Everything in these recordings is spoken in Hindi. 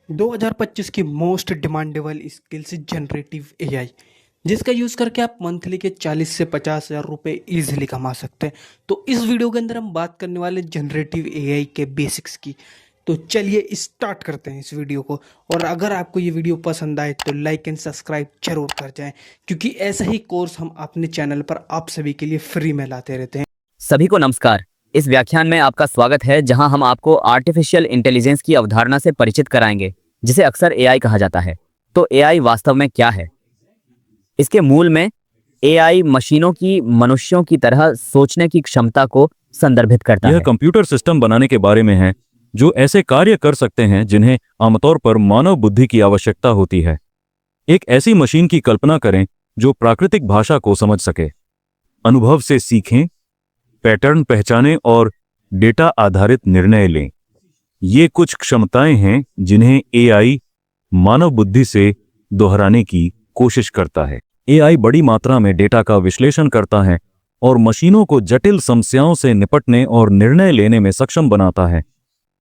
2025 की most demandable skills generative AI, जिसका यूज़ करके आप मंथली के 40 से 50 हज़ार रुपये ईजिली कमा सकते हैं। तो इस वीडियो के अंदर हम बात करने वाले जनरेटिव एआई के बेसिक्स की। तो चलिए स्टार्ट करते हैं इस वीडियो को। और अगर आपको ये वीडियो पसंद आए तो लाइक एंड सब्सक्राइब जरूर कर जाएं, क्योंकि ऐसा ही कोर्स हम अपने चैनल पर आप सभी के लिए फ्री में लाते रहते हैं। सभी को नमस्कार। इस व्याख्यान में आपका स्वागत है, जहां हम आपको आर्टिफिशियल इंटेलिजेंस की अवधारणा से परिचित कराएंगे, जिसे अक्सर एआई कहा जाता है। तो एआई वास्तव में क्या है? इसके मूल में एआई मशीनों की मनुष्यों की तरह सोचने की क्षमता को संदर्भित करता है। यह कंप्यूटर सिस्टम बनाने के बारे में है जो ऐसे कार्य कर सकते हैं जिन्हें आमतौर पर मानव बुद्धि की आवश्यकता होती है। एक ऐसी मशीन की कल्पना करें जो प्राकृतिक भाषा को समझ सके, अनुभव से सीखें, पैटर्न पहचानें और डेटा आधारित निर्णय लें। ये कुछ क्षमताएं हैं जिन्हें एआई मानव बुद्धि से दोहराने की कोशिश करता है। एआई बड़ी मात्रा में डेटा का विश्लेषण करता है और मशीनों को जटिल समस्याओं से निपटने और निर्णय लेने में सक्षम बनाता है।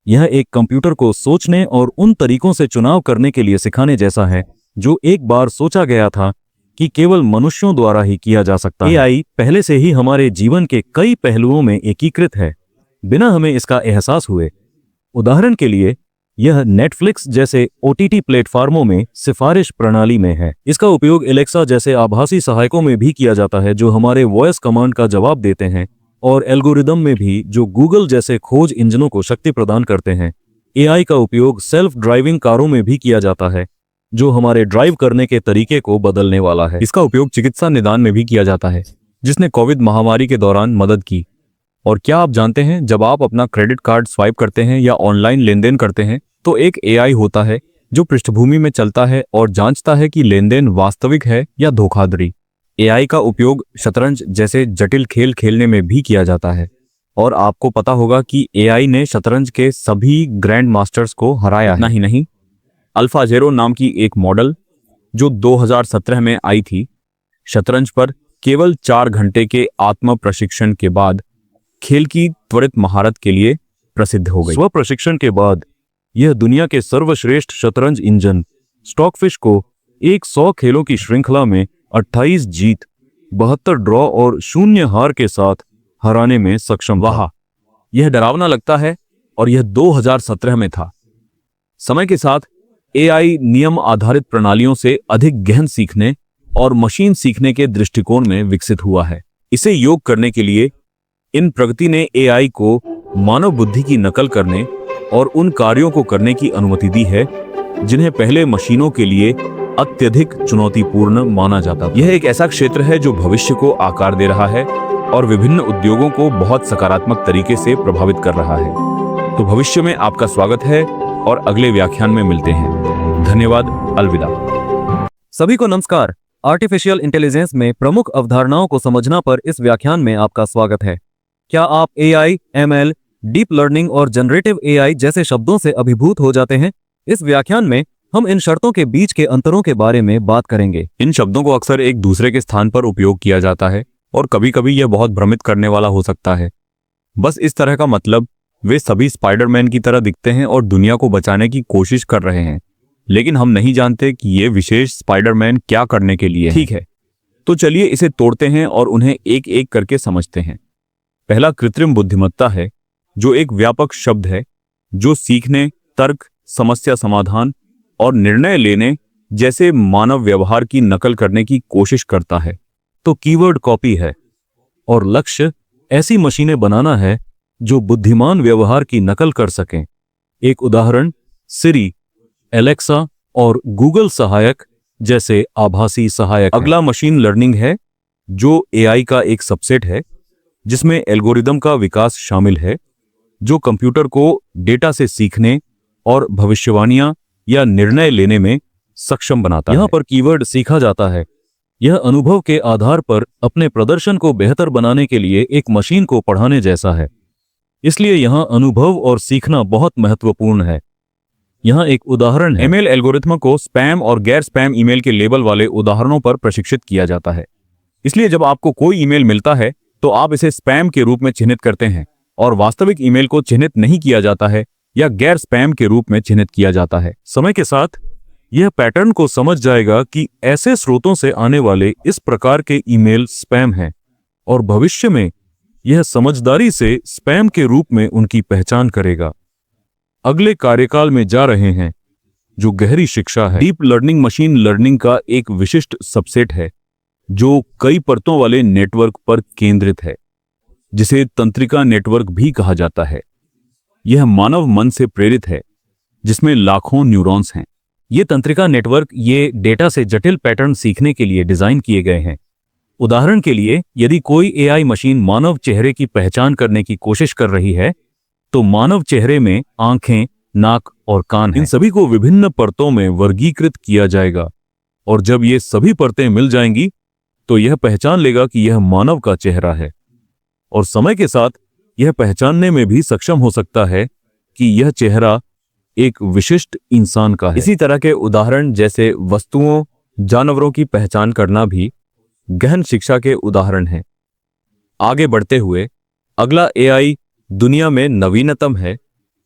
यह एक कंप्यूटर को सोचने और उन तरीकों से चुनाव करने के लिए सिखाने जैसा है जो एक बार सोचा गया था कि केवल मनुष्यों द्वारा ही किया जा सकता है। एआई पहले से ही हमारे जीवन के कई पहलुओं में एकीकृत है, बिना हमें इसका एहसास हुए। उदाहरण के लिए, यह नेटफ्लिक्स जैसे ओटीटी प्लेटफार्मों में सिफारिश प्रणाली में है। इसका उपयोग एलेक्सा जैसे आभासी सहायकों में भी किया जाता है जो हमारे वॉइस कमांड का जवाब देते हैं, और एल्गोरिदम में भी जो गूगल जैसे खोज इंजनों को शक्ति प्रदान करते हैं। एआई का उपयोग सेल्फ ड्राइविंग कारों में भी किया जाता है, जो हमारे ड्राइव करने के तरीके को बदलने वाला है। इसका उपयोग चिकित्सा निदान में भी किया जाता है, जिसने कोविड महामारी के दौरान मदद की। और क्या आप जानते हैं, जब आप अपना क्रेडिट कार्ड स्वाइप करते हैं या ऑनलाइन लेनदेन करते हैं, तो एक एआई होता है जो पृष्ठभूमि में चलता है और जांचता है कि लेनदेन वास्तविक है या धोखाधड़ी। एआई का उपयोग शतरंज जैसे जटिल खेल खेलने में भी किया जाता है, और आपको पता होगा कि एआई ने शतरंज के सभी ग्रैंड मास्टर्स को हराया है। नहीं, अल्फाजेरो नाम की एक मॉडल जो 2017 में आई थी, शतरंज पर केवल 4 घंटे के आत्म प्रशिक्षण के बाद खेल की त्वरित महारत के लिए प्रसिद्ध हो गई। स्व प्रशिक्षण के बाद यह दुनिया के सर्वश्रेष्ठ शतरंज इंजन स्टॉकफिश को 100 खेलों की श्रृंखला में 28 जीत, 72 ड्रॉ और 0 हार के साथ हराने में सक्षम रहा। यह डरावना लगता है, और यह 2017 में था। समय के साथ एआई नियम आधारित प्रणालियों से अधिक गहन सीखने और मशीन सीखने के दृष्टिकोण में विकसित हुआ है। इसे योग करने के लिए इन प्रगति ने एआई को मानव बुद्धि की नकल करने और उन कार्यों को करने की अनुमति दी है जिन्हें पहले मशीनों के लिए अत्यधिक चुनौतीपूर्ण माना जाता था। यह एक ऐसा क्षेत्र है जो भविष्य को आकार दे रहा है और विभिन्न उद्योगों को बहुत सकारात्मक तरीके से प्रभावित कर रहा है। तो भविष्य में आपका स्वागत है, और अगले व्याख्यान में मिलते हैं। धन्यवाद, अलविदा। सभी को नमस्कार। आर्टिफिशियल इंटेलिजेंस में प्रमुख अवधारणाओं को समझना पर इस व्याख्यान में आपका स्वागत है। क्या आप एआई, एमएल, डीप लर्निंग और जनरेटिव एआई जैसे शब्दों से अभिभूत हो जाते हैं? इस व्याख्यान में हम इन शर्तों के बीच के अंतरों के बारे में बात करेंगे। इन शब्दों को अक्सर एक दूसरे के स्थान पर उपयोग किया जाता है, और कभी-कभी यह बहुत भ्रमित करने वाला हो सकता है। बस इस तरह का मतलब, वे सभी स्पाइडरमैन की तरह दिखते हैं और दुनिया को बचाने की कोशिश कर रहे हैं, लेकिन हम नहीं जानते कि ये विशेष स्पाइडरमैन क्या करने के लिए है। ठीक है, तो चलिए इसे तोड़ते हैं और उन्हें एक एक करके समझते हैं। पहला कृत्रिम बुद्धिमत्ता है, जो एक व्यापक शब्द है जो सीखने, तर्क, समस्या समाधान और निर्णय लेने जैसे मानव व्यवहार की नकल करने की कोशिश करता है। तो कीवर्ड कॉपी है, और लक्ष्य ऐसी मशीनें बनाना है जो बुद्धिमान व्यवहार की नकल कर सकें। एक उदाहरण सिरी, एलेक्सा और गूगल सहायक जैसे आभासी सहायक। अगला मशीन लर्निंग है, जो एआई का एक सबसेट है जिसमें एल्गोरिदम का विकास शामिल है, जो कंप्यूटर को डेटा से सीखने और भविष्यवाणियां या निर्णय लेने में सक्षम बनाता है। यहाँ पर कीवर्ड सीखा जाता है। यह अनुभव के आधार पर अपने प्रदर्शन को बेहतर बनाने के लिए एक मशीन को पढ़ाने जैसा है। इसलिए यहां अनुभव और सीखना बहुत महत्वपूर्ण है। यहां एक उदाहरण है। ईमेल एल्गोरिथम को स्पैम और गैर स्पैम ईमेल के लेबल वाले उदाहरणों पर प्रशिक्षित किया जाता है। इसलिए जब आपको कोई ईमेल मिलता है तो आप इसे स्पैम के रूप में चिन्हित करते हैं, और वास्तविक ईमेल को चिन्हित नहीं किया जाता है या गैर स्पैम के रूप में चिन्हित किया जाता है। समय के साथ यह पैटर्न को समझ जाएगा कि ऐसे स्रोतों से आने वाले इस प्रकार के ईमेल स्पैम हैं और भविष्य में यह समझदारी से स्पैम के रूप में उनकी पहचान करेगा। अगले कार्यकाल में जा रहे हैं जो गहरी शिक्षा है। डीप लर्निंग मशीन लर्निंग का एक विशिष्ट सबसेट है जो कई परतों वाले नेटवर्क पर केंद्रित है, जिसे तंत्रिका नेटवर्क भी कहा जाता है। यह मानव मन से प्रेरित है जिसमें लाखों न्यूरॉन्स हैं। ये तंत्रिका नेटवर्क ये डेटा से जटिल पैटर्न सीखने के लिए डिजाइन किए गए हैं। उदाहरण के लिए, यदि कोई एआई मशीन मानव चेहरे की पहचान करने की कोशिश कर रही है तो मानव चेहरे में आंखें, नाक और कान हैं। इन सभी को विभिन्न परतों में वर्गीकृत किया जाएगा और जब ये सभी परतें मिल जाएंगी तो यह पहचान लेगा कि यह मानव का चेहरा है और समय के साथ यह पहचानने में भी सक्षम हो सकता है कि यह चेहरा एक विशिष्ट इंसान का है। इसी तरह के उदाहरण जैसे वस्तुओं, जानवरों की पहचान करना भी गहन शिक्षा के उदाहरण हैं। आगे बढ़ते हुए अगला एआई दुनिया में नवीनतम है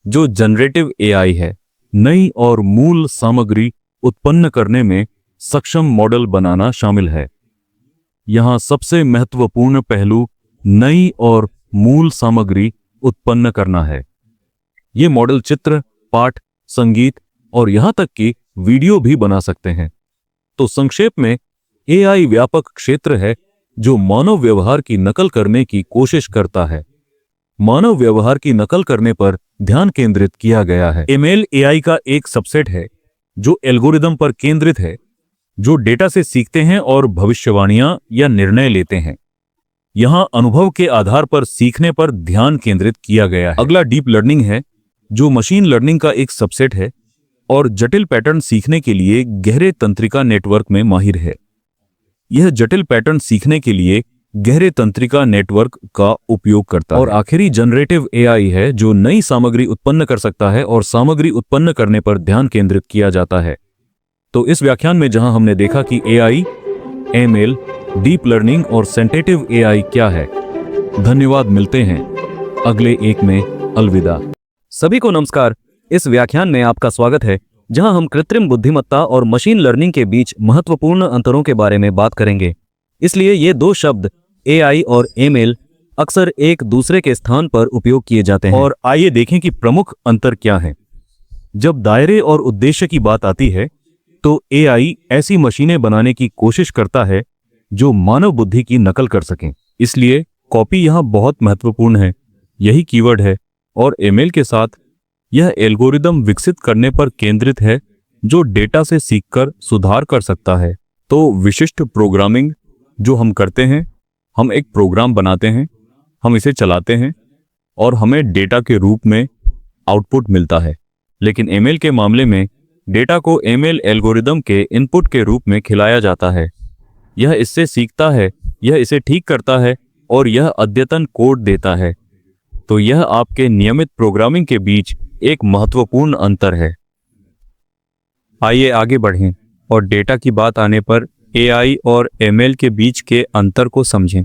जो जनरेटिव एआई है। नई और मूल सामग्री उत्पन्न करने में सक्षम मॉडल बनाना शामिल है। यहां सबसे महत्वपूर्ण पहलू नई और मूल सामग्री उत्पन्न करना है। ये मॉडल चित्र, पाठ, संगीत और यहां तक कि वीडियो भी बना सकते हैं। तो संक्षेप में एआई व्यापक क्षेत्र है जो मानव व्यवहार की नकल करने की कोशिश करता है। मानव व्यवहार की नकल करने पर ध्यान केंद्रित किया गया है। एमएल एआई का एक सबसेट है जो एल्गोरिदम पर केंद्रित है, जो डेटा से सीखते हैं और भविष्यवाणियां या निर्णय लेते हैं। यहां अनुभव के आधार पर सीखने पर ध्यान केंद्रित किया गया है। अगला डीप लर्निंग है जो मशीन लर्निंग का एक सबसेट है और जटिल पैटर्न सीखने के लिए गहरे तंत्रिका नेटवर्क में माहिर है। यह जटिल पैटर्न सीखने के लिए गहरे तंत्रिका नेटवर्क का उपयोग करता है। और आखिरी जनरेटिव एआई है जो नई सामग्री उत्पन्न कर सकता है और सामग्री उत्पन्न करने पर ध्यान केंद्रित किया जाता है। तो इस व्याख्यान में जहां हमने देखा कि एआई, एमएल, डीप लर्निंग और सेंटेटिव एआई क्या है। धन्यवाद, मिलते हैं अगले एक में। अलविदा। सभी को नमस्कार। इस व्याख्यान में आपका स्वागत है जहां हम कृत्रिम बुद्धिमत्ता और मशीन लर्निंग के बीच महत्वपूर्ण अंतरों के बारे में बात करेंगे। इसलिए ये दो शब्द एआई और एमएल अक्सर एक दूसरे के स्थान पर उपयोग किए जाते हैं। और आइए देखें कि प्रमुख अंतर क्या है। जब दायरे और उद्देश्य की बात आती है तो एआई ऐसी मशीनें बनाने की कोशिश करता है जो मानव बुद्धि की नकल कर सकें। इसलिए कॉपी यहां बहुत महत्वपूर्ण है, यही कीवर्ड है। और एमएल के साथ यह एल्गोरिदम विकसित करने पर केंद्रित है जो डेटा से सीखकर सुधार कर सकता है। तो विशिष्ट प्रोग्रामिंग जो हम करते हैं, हम एक प्रोग्राम बनाते हैं, हम इसे चलाते हैं और हमें डेटा के रूप में आउटपुट मिलता है। लेकिन एमएल के मामले में डेटा को एमएल एल्गोरिदम के इनपुट के रूप में खिलाया जाता है। यह इससे सीखता है, यह इसे ठीक करता है और यह अद्यतन कोड देता है। तो यह आपके नियमित प्रोग्रामिंग के बीच एक महत्वपूर्ण अंतर है। आइए आगे बढ़ें और डेटा की बात आने पर एआई और एमएल के बीच के अंतर को समझें।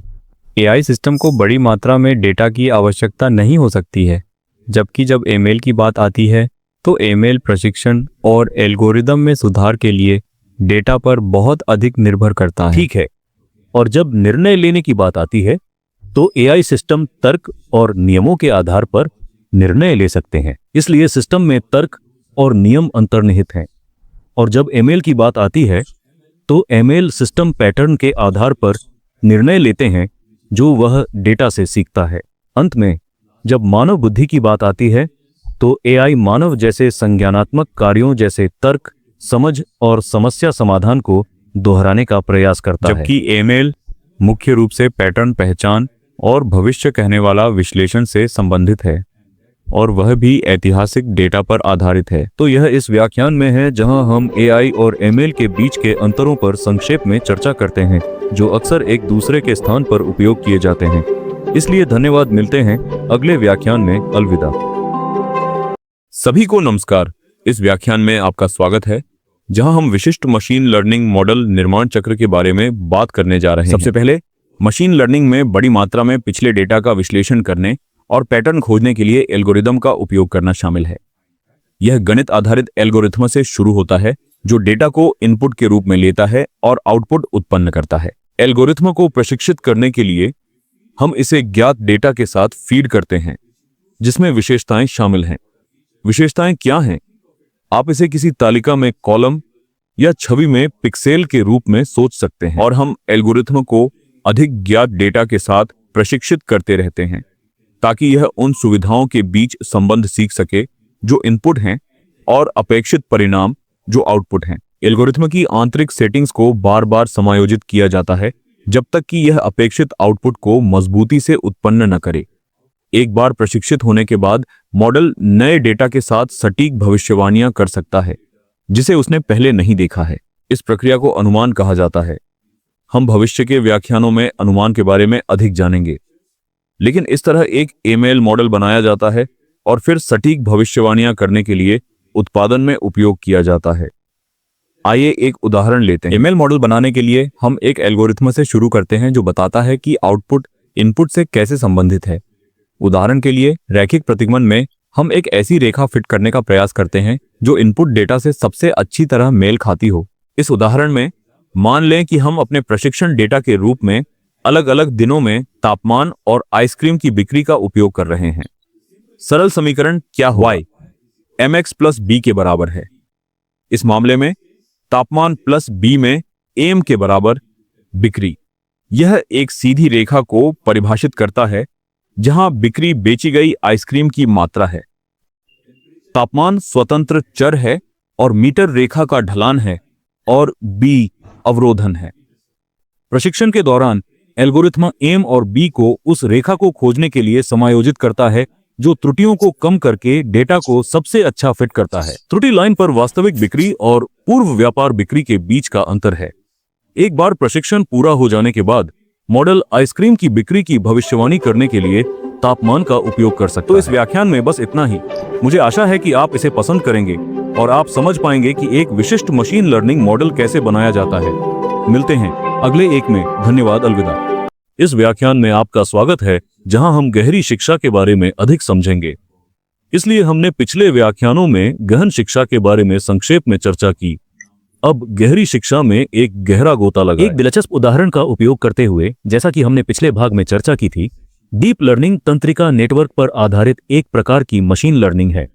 एआई सिस्टम को बड़ी मात्रा में डेटा की आवश्यकता नहीं हो सकती है, जबकि जब एमएल की बात आती है तो एमएल प्रशिक्षण और एल्गोरिदम में सुधार के लिए डेटा पर बहुत अधिक निर्भर करता है। ठीक है। और जब निर्णय लेने की बात आती है तो एआई सिस्टम तर्क और नियमों के आधार पर निर्णय ले सकते हैं। इसलिए सिस्टम में तर्क और नियम अंतर्निहित हैं। और जब एमएल की बात आती है तो एमएल सिस्टम पैटर्न के आधार पर निर्णय लेते हैं जो वह डेटा से सीखता है। अंत में जब मानव बुद्धि की बात आती है तो एआई मानव जैसे संज्ञानात्मक कार्यों जैसे तर्क, समझ और समस्या समाधान को दोहराने का प्रयास करता है। जबकि एमएल मुख्य रूप से पैटर्न पहचान और भविष्य कहने वाला विश्लेषण से संबंधित है और वह भी ऐतिहासिक डेटा पर आधारित है। तो यह इस व्याख्यान में है जहां हम एआई और एमएल के बीच के अंतरों पर संक्षेप में चर्चा करते हैं जो अक्सर एक दूसरे के स्थान पर उपयोग किए जाते हैं। इसलिए धन्यवाद, मिलते हैं अगले व्याख्यान में। अलविदा। सभी को नमस्कार। इस व्याख्यान में आपका स्वागत है जहां हम विशिष्ट मशीन लर्निंग मॉडल निर्माण चक्र के बारे में बात करने जा रहे हैं। सबसे पहले मशीन लर्निंग में बड़ी मात्रा में पिछले डेटा का विश्लेषण करने और पैटर्न खोजने के लिए एल्गोरिदम का उपयोग करना शामिल है। यह गणित आधारित एल्गोरिथम से शुरू होता है जो डेटा को इनपुट के रूप में लेता है और आउटपुट उत्पन्न करता है। एल्गोरिथम को प्रशिक्षित करने के लिए हम इसे ज्ञात डेटा के साथ फीड करते हैं जिसमें विशेषताएं शामिल हैं। विशेषताएं क्या हैं? आप इसे किसी तालिका में कॉलम या छवि में पिक्सेल के रूप में सोच सकते हैं और हम एल्गोरिथम को अधिक ज्ञात डेटा के साथ प्रशिक्षित करते रहते हैं ताकि यह उन सुविधाओं के बीच संबंध सीख सके जो इनपुट हैं और अपेक्षित परिणाम जो आउटपुट हैं। एल्गोरिथम की आंतरिक सेटिंग्स को बार बार समायोजित किया जाता है जब तक कि यह अपेक्षित आउटपुट को मजबूती से उत्पन्न न करे। एक बार प्रशिक्षित होने के बाद मॉडल नए डेटा के साथ सटीक भविष्यवाणियां कर सकता है जिसे उसने पहले नहीं देखा है। इस प्रक्रिया को अनुमान कहा जाता है। हम भविष्य के व्याख्यानों में अनुमान के बारे में अधिक जानेंगे, लेकिन इस तरह एक एमएल मॉडल बनाया जाता है और फिर सटीक भविष्यवाणियां करने के लिए उत्पादन में उपयोग किया जाता है। आइए एक उदाहरण लेते हैं। एमएल मॉडल बनाने के लिए हम एक एल्गोरिथम से शुरू करते हैं जो बताता है कि आउटपुट इनपुट से कैसे संबंधित है। उदाहरण के लिए रैखिक प्रतिगमन में हम एक ऐसी रेखा फिट करने का प्रयास करते हैं जो इनपुट डेटा से सबसे अच्छी तरह मेल खाती हो। इस उदाहरण में मान लें कि हम अपने प्रशिक्षण डेटा के रूप में अलग अलग दिनों में तापमान और आइसक्रीम की बिक्री का उपयोग कर रहे हैं। सरल समीकरण क्या y mx प्लस b के बराबर है। इस मामले में तापमान प्लस b में am के बराबर बिक्री। यह एक सीधी रेखा को परिभाषित करता है जहां बिक्री बेची गई आइसक्रीम की मात्रा है। तापमान स्वतंत्र चर है और मीटर रेखा का ढलान है और b अवरोधन है। प्रशिक्षण के दौरान एल्गोरिथम एम और बी को उस रेखा को खोजने के लिए समायोजित करता है जो त्रुटियों को कम करके डेटा को सबसे अच्छा फिट करता है। त्रुटि लाइन पर वास्तविक बिक्री और पूर्व व्यापार बिक्री के बीच का अंतर है। एक बार प्रशिक्षण पूरा हो जाने के बाद मॉडल आइसक्रीम की बिक्री की भविष्यवाणी करने के लिए तापमान का उपयोग कर सकता है। तो इस व्याख्यान में बस इतना ही। मुझे आशा है कि आप इसे पसंद करेंगे और आप समझ पाएंगे कि एक विशिष्ट मशीन लर्निंग मॉडल कैसे बनाया जाता है। मिलते हैं अगले एक में। धन्यवाद। अलविदा। इस व्याख्यान में आपका स्वागत है जहां हम गहरी शिक्षा के बारे में अधिक समझेंगे। इसलिए हमने पिछले व्याख्यानों में गहन शिक्षा के बारे में संक्षेप में चर्चा की। अब गहरी शिक्षा में एक गहरा गोता लगा। एक दिलचस्प उदाहरण का उपयोग करते हुए, जैसा कि हमने पिछले भाग में चर्चा की थी, डीप लर्निंग तंत्रिका नेटवर्क पर आधारित एक प्रकार की मशीन लर्निंग है।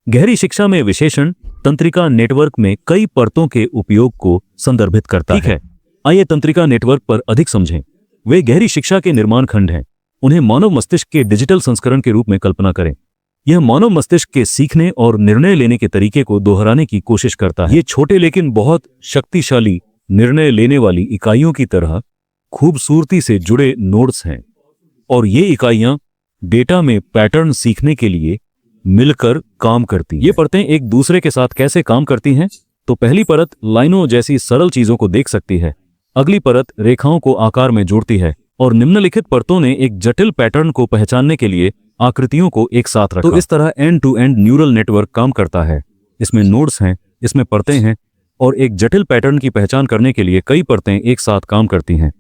गहरी शिक्षा में विशेषण तंत्रिका नेटवर्क में कई परतों के उपयोग को संदर्भित करता है। ठीक है, आइए तंत्रिका नेटवर्क पर अधिक समझें। वे गहरी शिक्षा के निर्माण खंड हैं। उन्हें मानव मस्तिष्क के डिजिटल संस्करण के रूप में कल्पना करें। यह मानव मस्तिष्क के सीखने और निर्णय लेने के तरीके को दोहराने की कोशिश करता है। ये छोटे लेकिन बहुत शक्तिशाली निर्णय लेने वाली इकाइयों की तरह खूबसूरती से जुड़े नोड्स हैं और ये इकाइयां डेटा में पैटर्न सीखने के लिए मिलकर काम करती हैं। ये परतें एक दूसरे के साथ कैसे काम करती हैं? तो पहली परत लाइनों जैसी सरल चीजों को देख सकती है, अगली परत रेखाओं को आकार में जोड़ती है और निम्नलिखित परतों ने एक जटिल पैटर्न को पहचानने के लिए आकृतियों को एक साथ रखा। तो इस तरह end to end neural network काम करता है। इसमें नोड्स हैं, इसमें परतें हैं और एक जटिल पैटर्न की पहचान करने के लिए कई परतें एक साथ काम करती हैं।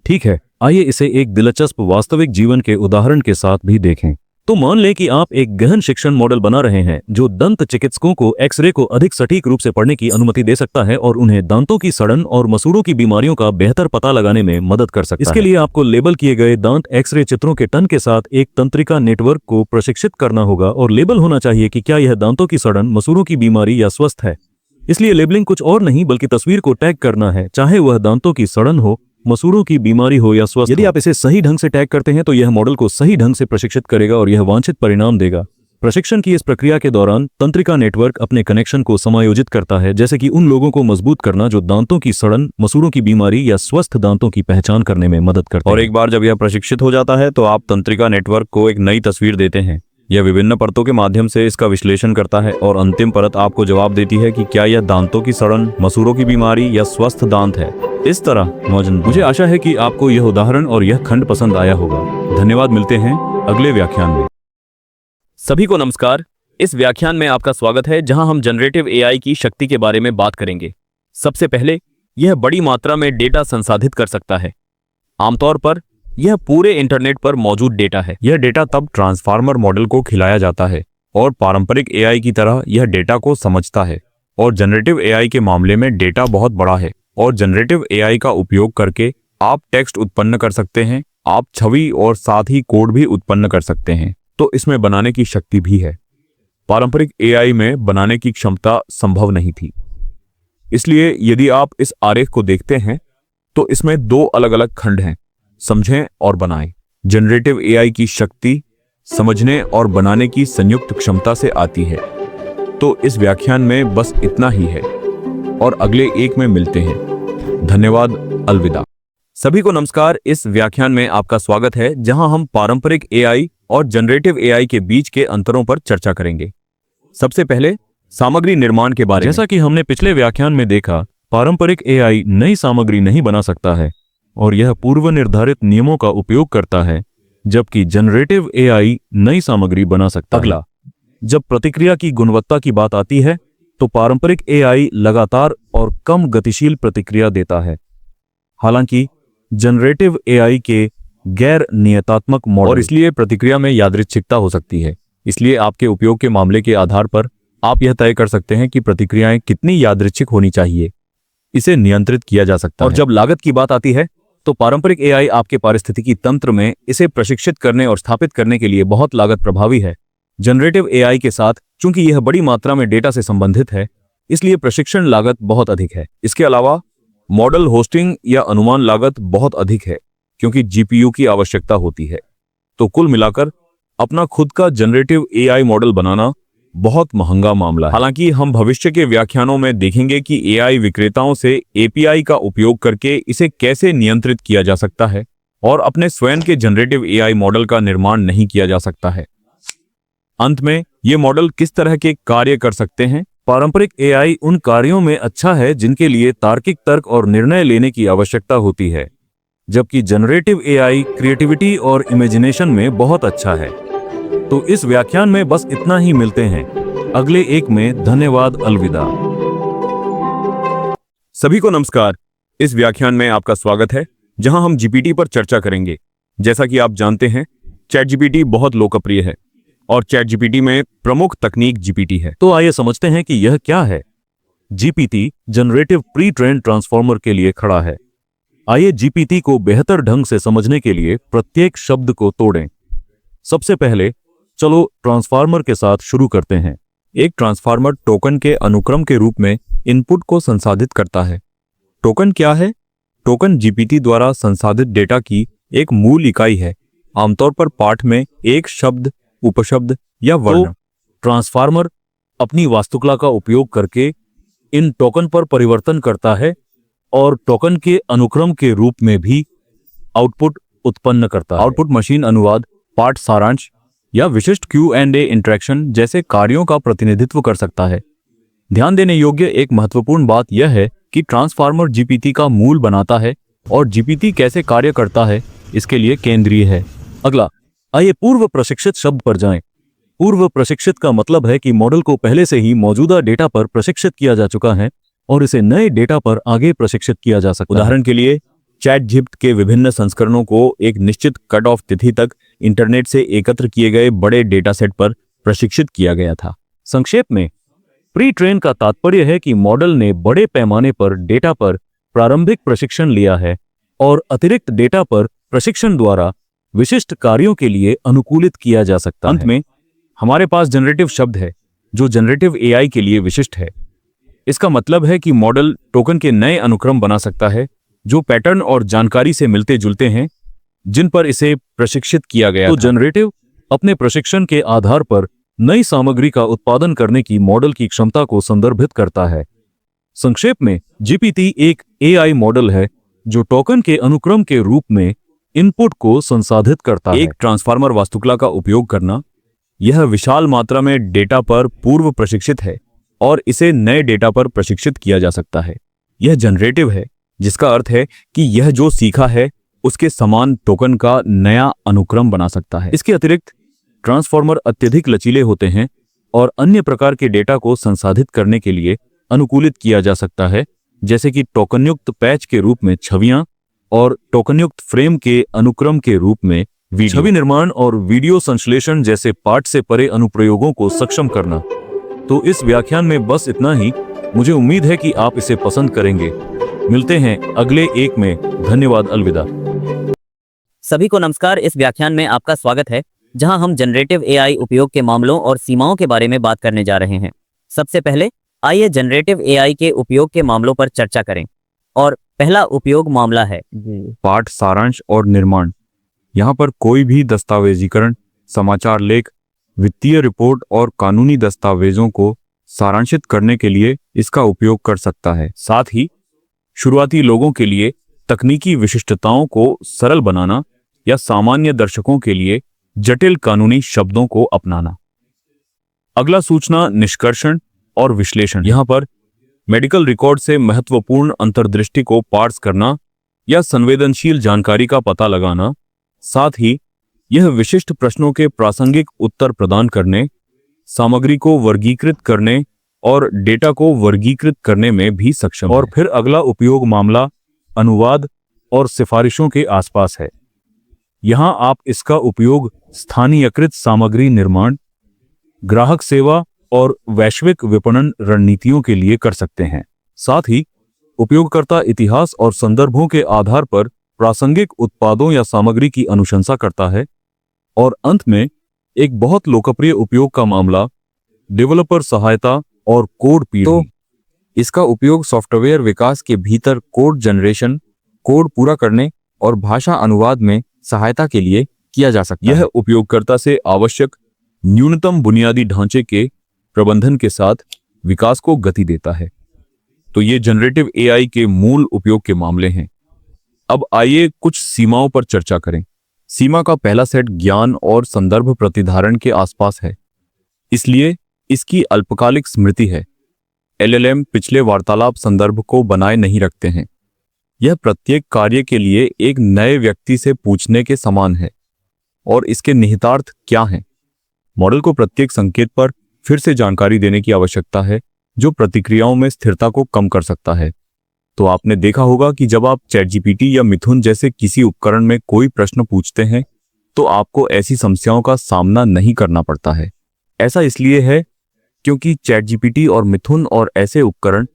ठीक है, आइए इसे एक दिलचस्प वास्तविक जीवन के उदाहरण के साथ भी देखें। तो मान लें कि आप एक गहन शिक्षण मॉडल बना रहे हैं जो दंत चिकित्सकों को एक्सरे को अधिक सटीक रूप से पढ़ने की अनुमति दे सकता है और उन्हें दांतों की सड़न और मसूड़ों की बीमारियों का बेहतर पता लगाने में मदद कर सकता है। इसके लिए आपको लेबल किए गए दांत एक्सरे चित्रों के टन के साथ एक तंत्रिका नेटवर्क को प्रशिक्षित करना होगा और लेबल होना चाहिए कि क्या यह दांतों की सड़न, मसूड़ों की बीमारी या स्वस्थ है। इसलिए लेबलिंग कुछ और नहीं बल्कि तस्वीर को टैग करना है, चाहे वह दांतों की सड़न हो, मसूड़ों की बीमारी हो या स्वस्थ। यदि आप इसे सही ढंग से टैग करते हैं तो यह मॉडल को सही ढंग से प्रशिक्षित करेगा और यह वांछित परिणाम देगा। प्रशिक्षण की इस प्रक्रिया के दौरान तंत्रिका नेटवर्क अपने कनेक्शन को समायोजित करता है, जैसे कि उन लोगों को मजबूत करना जो दांतों की सड़न, मसूड़ों की बीमारी या स्वस्थ दांतों की पहचान करने में मदद करते हैं। और एक बार जब यह प्रशिक्षित हो जाता है तो आप तंत्रिका नेटवर्क को एक नई तस्वीर देते हैं। यह विभिन्न परतों के माध्यम से इसका विश्लेषण करता है और अंतिम परत आपको जवाब देती है कि क्या यह दांतों की सड़न, मसूड़ों की बीमारी या स्वस्थ दांत है। इस तरह मुझे आशा है कि आपको यह उदाहरण और यह खंड पसंद आया होगा। धन्यवाद। मिलते हैं अगले व्याख्यान में। सभी को नमस्कार। इस व्याख्यान में आपका स्वागत है जहां हम जनरेटिव एआई की शक्ति के बारे में बात करेंगे। सबसे पहले, यह बड़ी मात्रा में डेटा संसाधित कर सकता है। आमतौर पर यह पूरे इंटरनेट पर मौजूद डेटा है। यह डेटा तब ट्रांसफार्मर मॉडल को खिलाया जाता है और पारंपरिक एआई की तरह यह डेटा को समझता है। और जनरेटिव एआई के मामले में डेटा बहुत बड़ा है और जनरेटिव एआई का उपयोग करके आप टेक्स्ट उत्पन्न कर सकते हैं, आप छवि और साथ ही कोड भी उत्पन्न कर सकते हैं। तो इसमें बनाने की शक्ति भी है। पारंपरिक एआई में बनाने की क्षमता संभव नहीं थी। इसलिए यदि आप इस आरेख को देखते हैं तो इसमें दो अलग अलग खंड हैं, समझें और बनाएं। जनरेटिव एआई की शक्ति समझने और बनाने की संयुक्त क्षमता से आती है। तो इस व्याख्यान में बस इतना ही है और अगले एक में मिलते हैं। धन्यवाद, अलविदा। सभी को नमस्कार। इस व्याख्यान में आपका स्वागत है, जहां हम पारंपरिक एआई और जनरेटिव एआई के बीच के अंतरों पर चर्चा करेंगे। सबसे पहले सामग्री निर्माण के बारे में। जैसा कि हमने पिछले व्याख्यान में देखा, पारंपरिक एआई नई सामग्री नहीं बना सकता है और यह पूर्व निर्धारित नियमों का उपयोग करता है, जबकि जनरेटिव एआई नई सामग्री बना सकता है। अगला, जब प्रतिक्रिया की गुणवत्ता की बात आती है तो पारंपरिक एआई लगातार और कम गतिशील प्रतिक्रिया देता है, हालांकि जनरेटिव एआई के गैर नियतात्मक मॉडल, और इसलिए प्रतिक्रिया में यादृच्छिकता हो सकती है। इसलिए आपके उपयोग के मामले के आधार पर आप यह तय कर सकते हैं कि प्रतिक्रियाएं कितनी यादृच्छिक होनी चाहिए। इसे नियंत्रित किया जा सकता है। और जब लागत की बात आती है तो पारंपरिक एआई आपके पारिस्थितिकी तंत्र में इसे प्रशिक्षित करने और स्थापित करने के लिए बहुत लागत प्रभावी है। जनरेटिव एआई के साथ, चूंकि यह बड़ी मात्रा में डेटा से संबंधित है, इसलिए प्रशिक्षण लागत बहुत अधिक है। इसके अलावा मॉडल होस्टिंग या अनुमान लागत बहुत अधिक है, क्योंकि जीपीयू की आवश्यकता होती है। तो कुल मिलाकर अपना खुद का जनरेटिव एआई मॉडल बनाना बहुत महंगा मामला है। हालांकि हम भविष्य के व्याख्यानों में देखेंगे कि एआई विक्रेताओं से एपीआई का उपयोग करके इसे कैसे नियंत्रित किया जा सकता है और अपने स्वयं के जनरेटिव एआई मॉडल का निर्माण नहीं किया जा सकता है। अंत में ये मॉडल किस तरह के कार्य कर सकते हैं। पारंपरिक एआई उन कार्यों में अच्छा है जिनके लिए तार्किक तर्क और निर्णय लेने की आवश्यकता होती है, जबकि जनरेटिव एआई क्रिएटिविटी और इमेजिनेशन में बहुत अच्छा है। तो इस व्याख्यान में बस इतना ही, मिलते हैं अगले एक में। धन्यवाद, अलविदा। सभी को नमस्कार। इस व्याख्यान में आपका स्वागत है, जहां हम जीपीटी पर चर्चा करेंगे। जैसा कि आप जानते हैं, चैट जीपीटी बहुत लोकप्रिय है और चैट जीपीटी में प्रमुख तकनीक जीपीटी है। तो आइए समझते हैं कि यह क्या है। GPT generative pre train transformer के लिए खड़ा है। आइए जीपीटी को बेहतर ढंग से समझने के लिए प्रत्येक शब्द को तोड़ें। सबसे पहले चलो ट्रांसफार्मर के साथ शुरू करते हैं। एक ट्रांसफार्मर टोकन के अनुक्रम के रूप में इनपुट को संसाधित करता है। टोकन क्या है? टोकन जीपीटी द्वारा संसाधित डेटा की एक मूल इकाई है, आमतौर पर पाठ में एक शब्द, उपशब्द या वर्ण। ट्रांसफार्मर अपनी वास्तुकला का उपयोग करके इन टोकन पर परिवर्तन करता है और टोकन के अनुक्रम के रूप में भी आउटपुट उत्पन्न करता है। आउटपुट मशीन अनुवाद, पाठ सारांश या विशिष्ट Q&A इंटरेक्शन जैसे कार्यों का प्रतिनिधित्व कर सकता है। ध्यान देने योग्य एक महत्वपूर्ण बात यह है कि ट्रांसफार्मर जीपीटी का मूल बनाता है और जीपीटी कैसे कार्य करता है इसके लिए केंद्रीय है। अगला, आइए पूर्व प्रशिक्षित शब्द पर जाएं। पूर्व प्रशिक्षित का मतलब है कि मॉडल को पहले से ही मौजूदा डेटा पर प्रशिक्षित किया जा चुका है और इसे नए डेटा पर आगे प्रशिक्षित किया जा सकता है। उदाहरण के लिए, चैट जीपीटी के विभिन्न संस्करणों को एक निश्चित कट ऑफ तिथि तक इंटरनेट से एकत्र किए गए बड़े डेटा सेट पर प्रशिक्षित किया गया था। संक्षेप में, प्री ट्रेन का तात्पर्य है कि मॉडल ने बड़े पैमाने पर डेटा पर प्रारंभिक प्रशिक्षण लिया है और अतिरिक्त डेटा पर प्रशिक्षण द्वारा विशिष्ट कार्यों के लिए अनुकूलित किया जा सकता है। अंत में हमारे पास जनरेटिव शब्द है जो जनरेटिव एआई के लिए विशिष्ट है। इसका मतलब है कि मॉडल टोकन के नए अनुक्रम बना सकता है जो पैटर्न और जानकारी से मिलते जुलते हैं जिन पर इसे प्रशिक्षित किया गया तो था। जनरेटिव अपने प्रशिक्षण के आधार पर नई सामग्री का उत्पादन करने की मॉडल की क्षमता को संदर्भित करता है। संक्षेप में, जीपीटी एक एआई मॉडल है जो टोकन के अनुक्रम के रूप में इनपुट को संसाधित करता है। एक ट्रांसफार्मर वास्तुकला का उपयोग करना, यह विशाल मात्रा में डेटा पर पूर्व प्रशिक्षित है और इसे नए डेटा पर प्रशिक्षित किया जा सकता है। यह जनरेटिव है, जिसका अर्थ है कि यह जो सीखा है उसके समान टोकन का नया अनुक्रम बना सकता है। इसके अतिरिक्त ट्रांसफार्मर अत्यधिक लचीले होते हैं और अन्य प्रकार के डेटा को संसाधित करने के लिए अनुकूलित किया जा सकता है, जैसे कि टोकनयुक्त पैच के रूप में छवियां और टोकनयुक्त फ्रेम के अनुक्रम के रूप में छवि निर्माण और वीडियो संश्लेषण जैसे पाठ से परे अनुप्रयोगों को सक्षम करना। तो इस व्याख्यान में बस इतना ही। मुझे उम्मीद है कि आप इसे पसंद करेंगे। मिलते हैं अगले एक में। धन्यवाद। अलविदा। सभी को नमस्कार। इस व्याख्यान में आपका स्वागत है, जहां हम जनरेटिव एआई उपयोग के मामलों और सीमाओं के बारे में बात करने जा रहे हैं। सबसे पहले आइए जनरेटिव एआई के उपयोग के मामलों पर चर्चा करें। और पहला उपयोग मामला है पाठ सारांश और निर्माण। यहाँ पर कोई भी दस्तावेजीकरण, समाचार लेख, वित्तीय रिपोर्ट और कानूनी दस्तावेजों को सारांशित करने के लिए इसका उपयोग कर सकता है। साथ ही शुरुआती लोगों के लिए तकनीकी विशिष्टताओं को सरल बनाना या सामान्य दर्शकों के लिए जटिल कानूनी शब्दों को अपनाना। अगला सूचना निष्कर्षण और विश्लेषण। यहाँ पर मेडिकल रिकॉर्ड से महत्वपूर्ण अंतर्दृष्टि को पार्स करना या संवेदनशील जानकारी का पता लगाना, साथ ही यह विशिष्ट प्रश्नों के प्रासंगिक उत्तर प्रदान करने, सामग्री को वर्गीकृत करने और डेटा को वर्गीकृत करने में भी सक्षम है। और फिर अगला उपयोग मामला अनुवाद और सिफारिशों के आसपास है। यहां आप इसका उपयोग स्थानीयकृत सामग्री निर्माण, ग्राहक सेवा और वैश्विक विपणन रणनीतियों के लिए कर सकते हैं। साथ ही उपयोगकर्ता इतिहास और संदर्भों के आधार पर प्रासंगिक उत्पादों या सामग्री की अनुशंसा करता है। और अंत में एक बहुत लोकप्रिय उपयोग का मामला डेवलपर सहायता और कोड पीढ़ी। तो इसका उपयोग सॉफ्टवेयर विकास के भीतर कोड जनरेशन, कोड पूरा करने और भाषा अनुवाद में सहायता के लिए किया जा सकता है। यह उपयोगकर्ता से आवश्यक न्यूनतम बुनियादी ढांचे के प्रबंधन के साथ विकास को गति देता है। तो ये जनरेटिव एआई के मूल उपयोग के मामले हैं। अब आइए कुछ सीमाओं पर चर्चा करें। सीमा का पहला सेट ज्ञान और संदर्भ प्रतिधारण के आसपास है, इसलिए इसकी अल्पकालिक स्मृति है। एलएलएम पिछले वार्तालाप संदर्भ को बनाए नहीं रखते हैं। यह प्रत्येक कार्य के लिए एक नए व्यक्ति से पूछने के समान है। और इसके निहितार्थ क्या हैं? मॉडल को प्रत्येक संकेत पर फिर से जानकारी देने की आवश्यकता है, जो प्रतिक्रियाओं में स्थिरता को कम कर सकता है। तो आपने देखा होगा कि जब आप चैटजीपीटी या मिथुन जैसे किसी उपकरण में कोई प्रश्न पूछते हैं, तो आपको ऐसी समस्याओं का सामना नहीं करना पड़ता है। ऐसा इसलिए है क्योंकि चैटजीपीटी और मिथुन और ऐसे उपकरण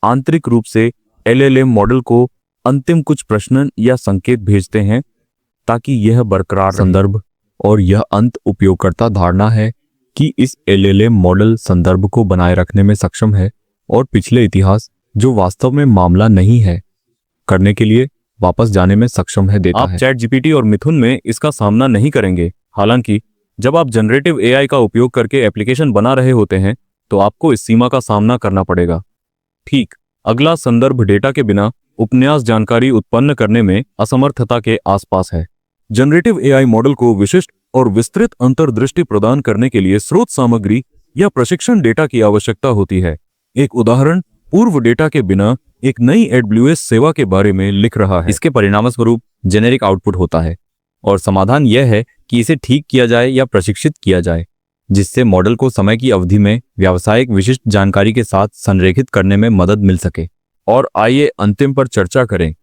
आंतरिक रूप से एलएलएम मॉडल को अंतिम कुछ प्रश्न या संकेत भेजते हैं, ताकि यह बरकरार संदर्भ और यह अंत उपयोगकर्ता धारणा है कि इस एलएलएम मॉडल संदर्भ को बनाए रखने में सक्षम है और पिछले इतिहास, जो वास्तव में मामला नहीं है, करने के लिए वापस जाने में सक्षम है देता है। आप चैटजीपीटी और मिथुन में इसका सामना नहीं करेंगे। हालांकि जब आप जनरेटिव एआई का उपयोग करके एप्लीकेशन बना रहे होते हैं, तो आपको इस सीमा का सामना करना पड़ेगा। ठीक अगला संदर्भ डेटा के बिना उपन्यास जानकारी उत्पन्न करने में असमर्थता के आसपास है। जनरेटिव एआई मॉडल को विशिष्ट और विस्तृत अंतर्दृष्टि प्रदान करने के लिए स्रोत सामग्री या प्रशिक्षण डेटा की आवश्यकता होती है। एक उदाहरण पूर्व डेटा के बिना एक नई एडब्ल्यूएस सेवा के बारे में लिख रहा है। इसके परिणामस्वरूप जेनेरिक आउटपुट होता है और समाधान यह है कि इसे ठीक किया जाए या प्रशिक्षित किया जाए, जिससे मॉडल को समय की अवधि में व्यावसायिक विशिष्ट जानकारी के साथ संरेखित करने में मदद मिल सके। और आइए अंतिम पर चर्चा करें,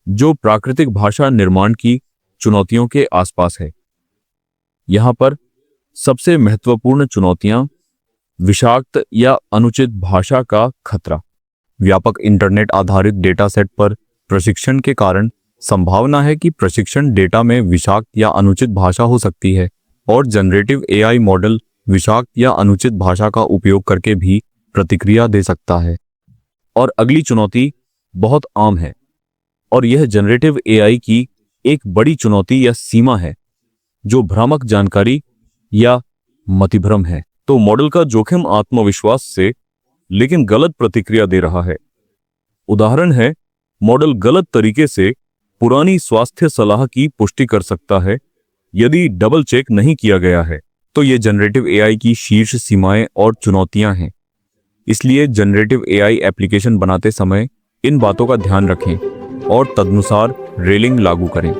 जो प्राकृतिक भाषा निर्माण की चुनौतियों के आसपास है। यहाँ पर सबसे महत्वपूर्ण चुनौतियां विषाक्त या अनुचित भाषा का खतरा। व्यापक इंटरनेट आधारित डेटा सेट पर प्रशिक्षण के कारण संभावना है कि प्रशिक्षण डेटा में विषाक्त या अनुचित भाषा हो सकती है, और जनरेटिव एआई मॉडल विषाक्त या अनुचित भाषा का उपयोग करके भी प्रतिक्रिया दे सकता है। और अगली चुनौती बहुत आम है, और यह जनरेटिव एआई की एक बड़ी चुनौती या सीमा है, जो भ्रामक जानकारी या मतिभ्रम है। तो मॉडल का जोखिम आत्मविश्वास से लेकिन गलत प्रतिक्रिया दे रहा है। उदाहरण है, मॉडल गलत तरीके से पुरानी स्वास्थ्य सलाह की पुष्टि कर सकता है यदि डबल चेक नहीं किया गया है। तो ये जनरेटिव एआई की शीर्ष सीमाएं और चुनौतियां हैं। इसलिए जनरेटिव एआई एप्लीकेशन बनाते समय इन बातों का ध्यान रखें और तदनुसार रेलिंग लागू करें।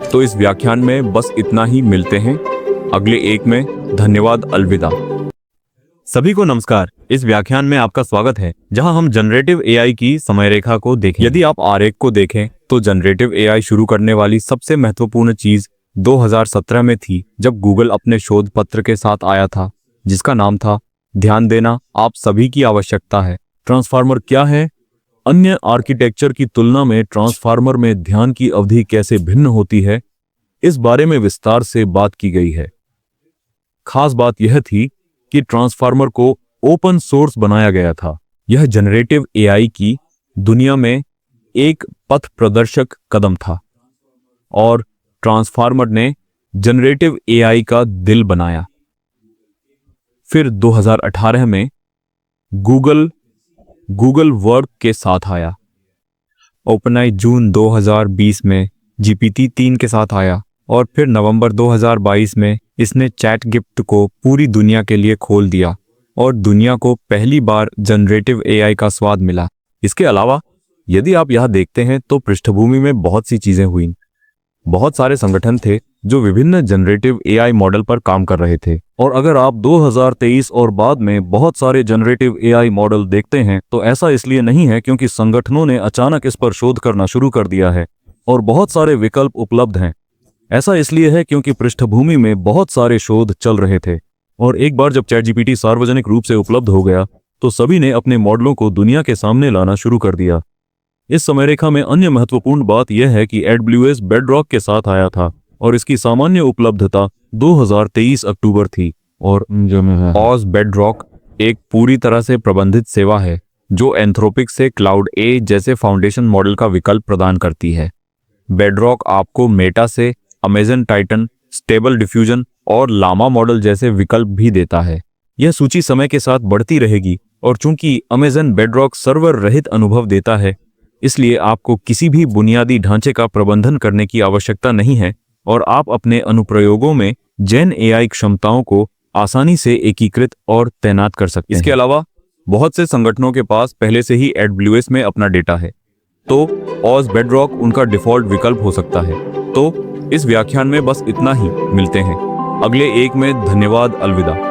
तो इस व्याख्यान में बस इतना ही। मिलते हैं अगले एक में। धन्यवाद। अलविदा। सभी को नमस्कार। इस व्याख्यान में आपका स्वागत है, जहां हम जनरेटिव एआई की समयरेखा को देखें। यदि आप आरेख को देखें तो जनरेटिव एआई शुरू करने वाली सबसे महत्वपूर्ण चीज 2017 में थी जब गूगल अपने शोध पत्र के साथ आया था जिसका नाम था ध्यान देना आप सभी की आवश्यकता है। ट्रांसफार्मर क्या है? अन्य आर्किटेक्चर की तुलना में ट्रांसफार्मर में ध्यान की अवधि कैसे भिन्न होती है, इस बारे में विस्तार से बात की गई है। खास बात यह थी कि ट्रांसफार्मर को ओपन सोर्स बनाया गया था। यह जनरेटिव एआई की दुनिया में एक पथ प्रदर्शक कदम था और ट्रांसफार्मर ने जनरेटिव एआई का दिल बनाया। फिर 2018 में गूगल वर्क के साथ आया। ओपनएआई जून 2020 में GPT-3 के साथ आया और फिर नवंबर 2022 में इसने चैट गिफ्ट को पूरी दुनिया के लिए खोल दिया और दुनिया को पहली बार जनरेटिव एआई का स्वाद मिला। इसके अलावा यदि आप यहां देखते हैं तो पृष्ठभूमि में बहुत सी चीजें हुई। बहुत सारे संगठन थे जो विभिन्न जनरेटिव एआई मॉडल पर काम कर रहे थे और अगर आप 2023 और बाद में बहुत सारे जनरेटिव एआई मॉडल देखते हैं तो ऐसा इसलिए नहीं है क्योंकि संगठनों ने अचानक इस पर शोध करना शुरू कर दिया है और बहुत सारे विकल्प उपलब्ध हैं। ऐसा इसलिए है क्योंकि पृष्ठभूमि में बहुत सारे शोध चल रहे थे और एक बार जब चैटजीपीटी सार्वजनिक रूप से उपलब्ध हो गया तो सभी ने अपने मॉडलों को दुनिया के सामने लाना शुरू कर दिया। इस समय रेखा में अन्य महत्वपूर्ण बात यह है कि AWS बेडरॉक के साथ आया था और इसकी सामान्य उपलब्धता 2023 अक्टूबर थी और ऑज बेडरॉक एक पूरी तरह से प्रबंधित सेवा है जो एंथ्रोपिक से क्लाउड ए जैसे फाउंडेशन मॉडल का विकल्प प्रदान करती है। बेडरॉक आपको मेटा से अमेजन टाइटन, स्टेबल डिफ्यूजन और लामा मॉडल जैसे विकल्प भी देता है। यह सूची समय के साथ बढ़ती रहेगी और चूंकि अमेजन बेडरॉक सर्वर रहित अनुभव देता है इसलिए आपको किसी भी बुनियादी ढांचे का प्रबंधन करने की आवश्यकता नहीं है और आप अपने अनुप्रयोगों में जेन एआई क्षमताओं को आसानी से एकीकृत और तैनात कर सकते हैं। इसके अलावा बहुत से संगठनों के पास पहले से ही AWS में अपना डेटा है तो ऑज बेडरॉक उनका डिफॉल्ट विकल्प हो सकता है। तो इस व्याख्यान में बस इतना ही। मिलते हैं अगले एक में। धन्यवाद। अलविदा।